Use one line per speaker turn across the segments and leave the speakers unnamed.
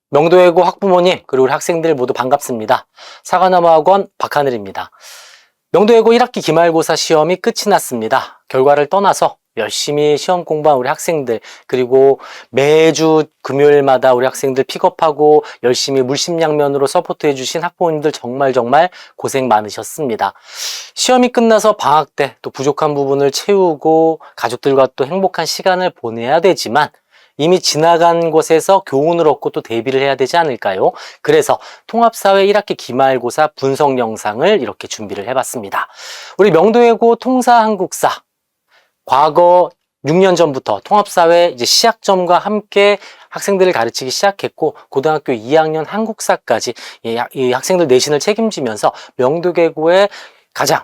명도외고 학부모님 그리고 우리 학생들 모두 반갑습니다. 사과나무학원 박하늘입니다. 명도외고 1학기 기말고사 시험이 끝이 났습니다. 결과를 떠나서 열심히 시험 공부한 우리 학생들, 그리고 매주 금요일마다 우리 학생들 픽업하고 열심히 물심양면으로 서포트해 주신 학부모님들 정말 고생 많으셨습니다. 시험이 끝나서 방학 때 또 부족한 부분을 채우고 가족들과 또 행복한 시간을 보내야 되지만 이미 지나간 곳에서 교훈을 얻고 또 대비를 해야 되지 않을까요? 그래서 통합사회 1학기 기말고사 분석 영상을 이렇게 준비를 해봤습니다. 우리 명도외고 통사한국사, 과거 6년 전부터 통합사회 이제 시작점과 함께 학생들을 가르치기 시작했고, 고등학교 2학년 한국사까지 이 학생들 내신을 책임지면서 명도외고의 가장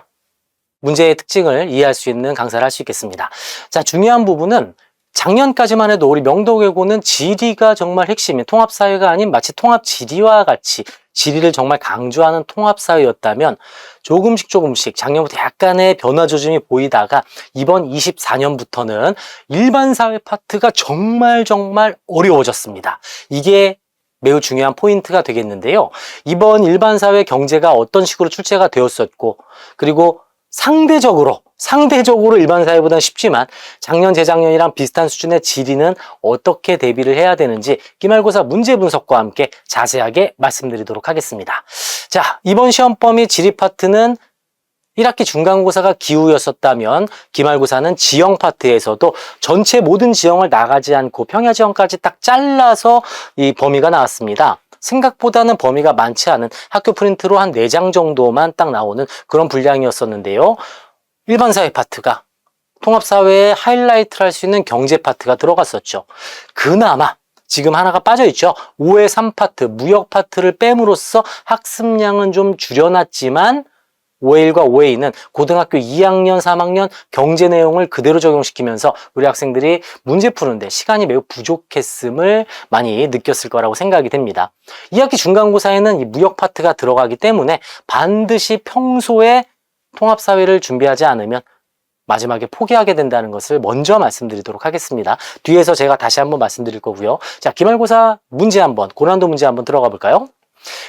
문제의 특징을 이해할 수 있는 강사를 할 수 있겠습니다. 자, 중요한 부분은 작년까지만 해도 우리 명도외고는 지리가 정말 핵심인 통합사회가 아닌 마치 통합지리와 같이 지리를 정말 강조하는 통합사회였다면 조금씩 작년부터 약간의 변화 조짐이 보이다가 이번 24년부터는 일반사회 파트가 정말 어려워졌습니다. 이게 매우 중요한 포인트가 되겠는데요. 이번 일반사회 경제가 어떤 식으로 출제가 되었었고, 그리고 상대적으로 일반 사회보다는 쉽지만 작년, 재작년이랑 비슷한 수준의 지리는 어떻게 대비를 해야 되는지 기말고사 문제 분석과 함께 자세하게 말씀드리도록 하겠습니다. 자, 이번 시험 범위 지리 파트는 1학기 중간고사가 기후였었다면 기말고사는 지형 파트에서도 전체 모든 지형을 나가지 않고 평야지형까지 딱 잘라서 이 범위가 나왔습니다. 생각보다는 범위가 많지 않은 학교 프린트로 한 4장 정도만 딱 나오는 그런 분량이었었는데요. 일반사회 파트가 통합사회의 하이라이트를 할 수 있는 경제 파트가 들어갔었죠. 그나마 지금 하나가 빠져있죠. 5회 3파트, 무역 파트를 뺨으로써 학습량은 좀 줄여놨지만 5회 1과 5회 2는 고등학교 2학년, 3학년 경제 내용을 그대로 적용시키면서 우리 학생들이 문제 푸는데 시간이 매우 부족했음을 많이 느꼈을 거라고 생각이 됩니다. 2학기 중간고사에는 이 무역 파트가 들어가기 때문에 반드시 평소에 통합사회를 준비하지 않으면 마지막에 포기하게 된다는 것을 먼저 말씀드리도록 하겠습니다. 뒤에서 제가 다시 한번 말씀드릴 거고요. 자, 기말고사 문제 한번, 고난도 문제 한번 들어가 볼까요?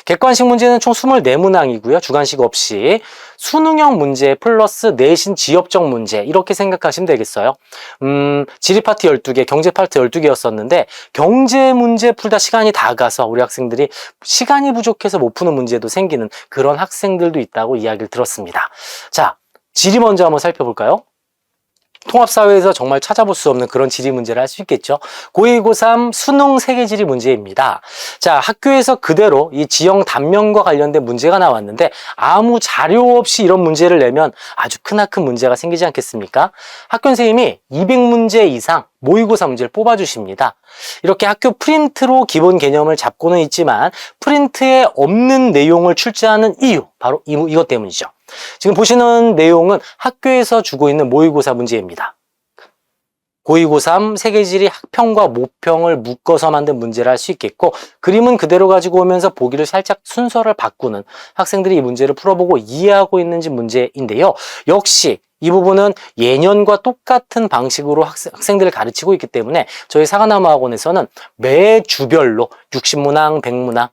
객관식 문제는 총 24문항이고요. 주관식 없이 수능형 문제 플러스 내신 지엽적 문제, 이렇게 생각하시면 되겠어요. 지리 파트 12개, 경제 파트 12개였었는데 경제 문제 풀다 시간이 다 가서 우리 학생들이 시간이 부족해서 못 푸는 문제도 생기는 그런 학생들도 있다고 이야기를 들었습니다. 자, 지리 먼저 한번 살펴볼까요? 통합사회에서 정말 찾아볼 수 없는 그런 지리 문제를 할 수 있겠죠. 고2, 고3 수능 세계지리 문제입니다. 자, 학교에서 그대로 이 지형 단면과 관련된 문제가 나왔는데 아무 자료 없이 이런 문제를 내면 아주 크나큰 문제가 생기지 않겠습니까? 학교 선생님이 200문제 이상 모의고사 문제를 뽑아주십니다. 이렇게 학교 프린트로 기본 개념을 잡고는 있지만 프린트에 없는 내용을 출제하는 이유, 바로 이것 때문이죠. 지금 보시는 내용은 학교에서 주고 있는 모의고사 문제입니다. 고2, 고3 세계지리 학평과 모평을 묶어서 만든 문제를 할 수 있겠고, 그림은 그대로 가지고 오면서 보기를 살짝 순서를 바꾸는, 학생들이 이 문제를 풀어보고 이해하고 있는지 문제인데요. 역시 이 부분은 예년과 똑같은 방식으로 학생들을 가르치고 있기 때문에 저희 사과나무학원에서는 매 주별로 60문항, 100문항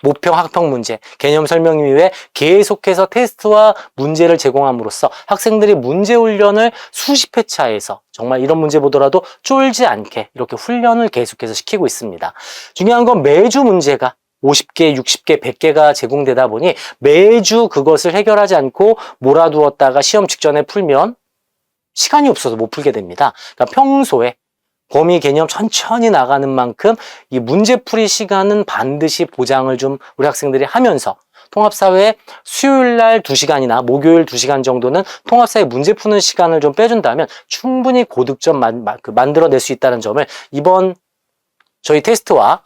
모평 학평 문제, 개념 설명 이후에 계속해서 테스트와 문제를 제공함으로써 학생들이 문제 훈련을 수십 회차에서 정말 이런 문제 보더라도 쫄지 않게 이렇게 훈련을 계속해서 시키고 있습니다. 중요한 건 매주 문제가 50개, 60개, 100개가 제공되다 보니 매주 그것을 해결하지 않고 몰아두었다가 시험 직전에 풀면 시간이 없어서 못 풀게 됩니다. 그러니까 평소에 범위 개념 천천히 나가는 만큼 이 문제풀이 시간은 반드시 보장을 좀 우리 학생들이 하면서 통합사회 수요일날 2시간이나 목요일 2시간 정도는 통합사회 문제 푸는 시간을 좀 빼준다면 충분히 고득점 만들어낼 수 있다는 점을 이번 저희 테스트와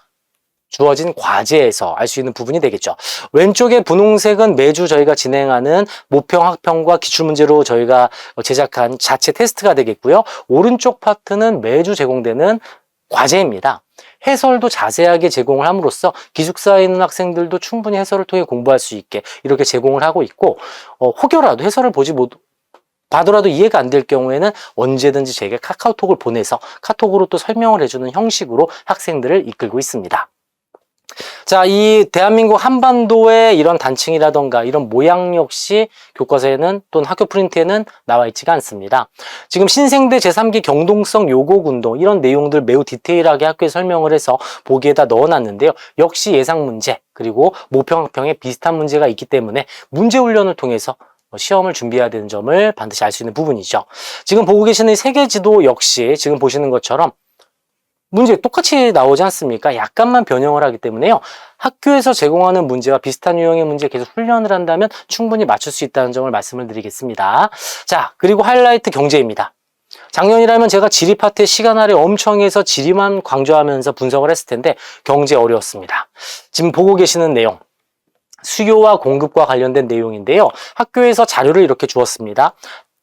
주어진 과제에서 알 수 있는 부분이 되겠죠. 왼쪽의 분홍색은 매주 저희가 진행하는 모평 학평과 기출문제로 저희가 제작한 자체 테스트가 되겠고요. 오른쪽 파트는 매주 제공되는 과제입니다. 해설도 자세하게 제공을 함으로써 기숙사에 있는 학생들도 충분히 해설을 통해 공부할 수 있게 이렇게 제공을 하고 있고, 혹여라도 해설을 봐더라도 이해가 안 될 경우에는 언제든지 제게 카카오톡을 보내서 카톡으로 또 설명을 해주는 형식으로 학생들을 이끌고 있습니다. 자, 이 대한민국 한반도의 이런 단층이라던가 이런 모양 역시 교과서에는 또는 학교 프린트에는 나와 있지가 않습니다. 지금 신생대 제3기 경동성 요곡 운동 이런 내용들 매우 디테일하게 학교에 설명을 해서 보기에다 넣어놨는데요. 역시 예상 문제 그리고 모평학평에 비슷한 문제가 있기 때문에 문제 훈련을 통해서 시험을 준비해야 되는 점을 반드시 알 수 있는 부분이죠. 지금 보고 계시는 세계지도 역시 지금 보시는 것처럼 문제 똑같이 나오지 않습니까? 약간만 변형을 하기 때문에요. 학교에서 제공하는 문제와 비슷한 유형의 문제 계속 훈련을 한다면 충분히 맞출 수 있다는 점을 말씀을 드리겠습니다. 자, 그리고 하이라이트 경제입니다. 작년이라면 제가 지리 파트에 시간 아래 엄청 해서 지리만 강조하면서 분석을 했을 텐데 경제 어려웠습니다. 지금 보고 계시는 내용. 수요와 공급과 관련된 내용인데요. 학교에서 자료를 이렇게 주었습니다.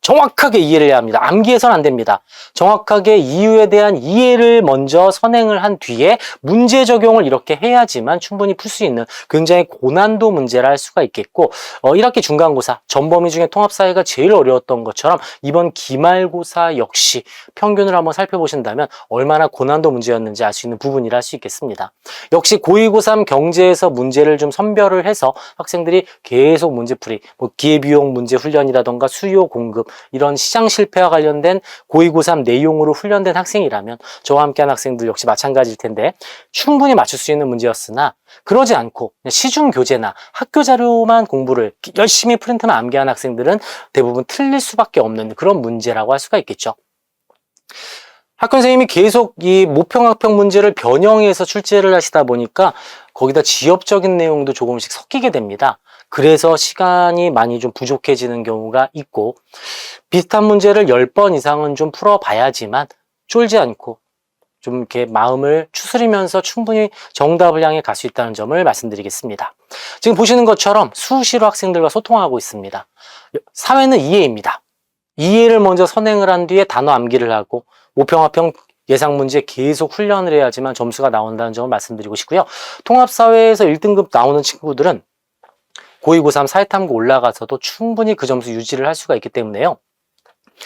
정확하게 이해를 해야 합니다. 암기해서는 안 됩니다. 정확하게 이유에 대한 이해를 먼저 선행을 한 뒤에 문제 적용을 이렇게 해야지만 충분히 풀 수 있는 굉장히 고난도 문제라 할 수가 있겠고 1학기 중간고사 전범위 중에 통합사회가 제일 어려웠던 것처럼 이번 기말고사 역시 평균을 한번 살펴보신다면 얼마나 고난도 문제였는지 알 수 있는 부분이라 할 수 있겠습니다. 역시 고2, 고3 경제에서 문제를 좀 선별을 해서 학생들이 계속 문제풀이, 기회비용 문제 훈련이라던가 수요 공급 이런 시장 실패와 관련된 고2, 고3 내용으로 훈련된 학생이라면 저와 함께한 학생들 역시 마찬가지일 텐데 충분히 맞출 수 있는 문제였으나 그러지 않고 시중 교재나 학교 자료만 공부를 열심히 프린트만 암기한 학생들은 대부분 틀릴 수밖에 없는 그런 문제라고 할 수가 있겠죠. 학교 선생님이 계속 이 모평학평 문제를 변형해서 출제를 하시다 보니까 거기다 지엽적인 내용도 조금씩 섞이게 됩니다. 그래서 시간이 많이 좀 부족해지는 경우가 있고 비슷한 문제를 10번 이상은 좀 풀어봐야지만 쫄지 않고 좀 이렇게 마음을 추스리면서 충분히 정답을 향해 갈 수 있다는 점을 말씀드리겠습니다. 지금 보시는 것처럼 수시로 학생들과 소통하고 있습니다. 사회는 이해입니다. 이해를 먼저 선행을 한 뒤에 단어 암기를 하고 모평학평 예상 문제 계속 훈련을 해야지만 점수가 나온다는 점을 말씀드리고 싶고요. 통합사회에서 1등급 나오는 친구들은 고2, 고3 사회탐구 올라가서도 충분히 그 점수 유지를 할 수가 있기 때문에요.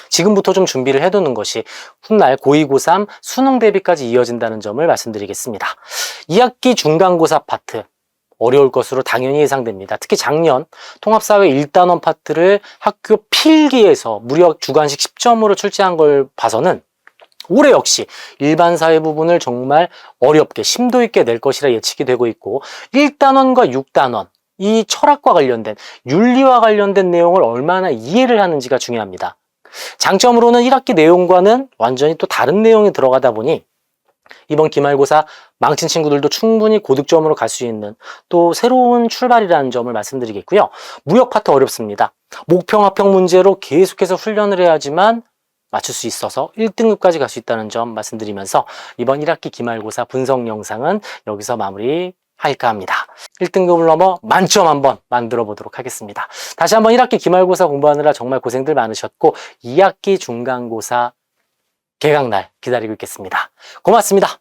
지금부터 좀 준비를 해두는 것이 훗날 고2, 고3 수능 대비까지 이어진다는 점을 말씀드리겠습니다. 2학기 중간고사 파트 어려울 것으로 당연히 예상됩니다. 특히 작년 통합사회 1단원 파트를 학교 필기에서 무려 주관식 10점으로 출제한 걸 봐서는 올해 역시 일반 사회 부분을 정말 어렵게 심도 있게 낼 것이라 예측이 되고 있고 1단원과 6단원 이 철학과 관련된 윤리와 관련된 내용을 얼마나 이해를 하는지가 중요합니다. 장점으로는 1학기 내용과는 완전히 또 다른 내용이 들어가다 보니 이번 기말고사 망친 친구들도 충분히 고득점으로 갈 수 있는 또 새로운 출발이라는 점을 말씀드리겠고요. 무역 파트 어렵습니다. 모평학평 문제로 계속해서 훈련을 해야지만 맞출 수 있어서 1등급까지 갈 수 있다는 점 말씀드리면서 이번 1학기 기말고사 분석 영상은 여기서 마무리할까 합니다. 1등급을 넘어 만점 한번 만들어 보도록 하겠습니다. 다시 한번 1학기 기말고사 공부하느라 정말 고생들 많으셨고 2학기 중간고사 개강날 기다리고 있겠습니다. 고맙습니다.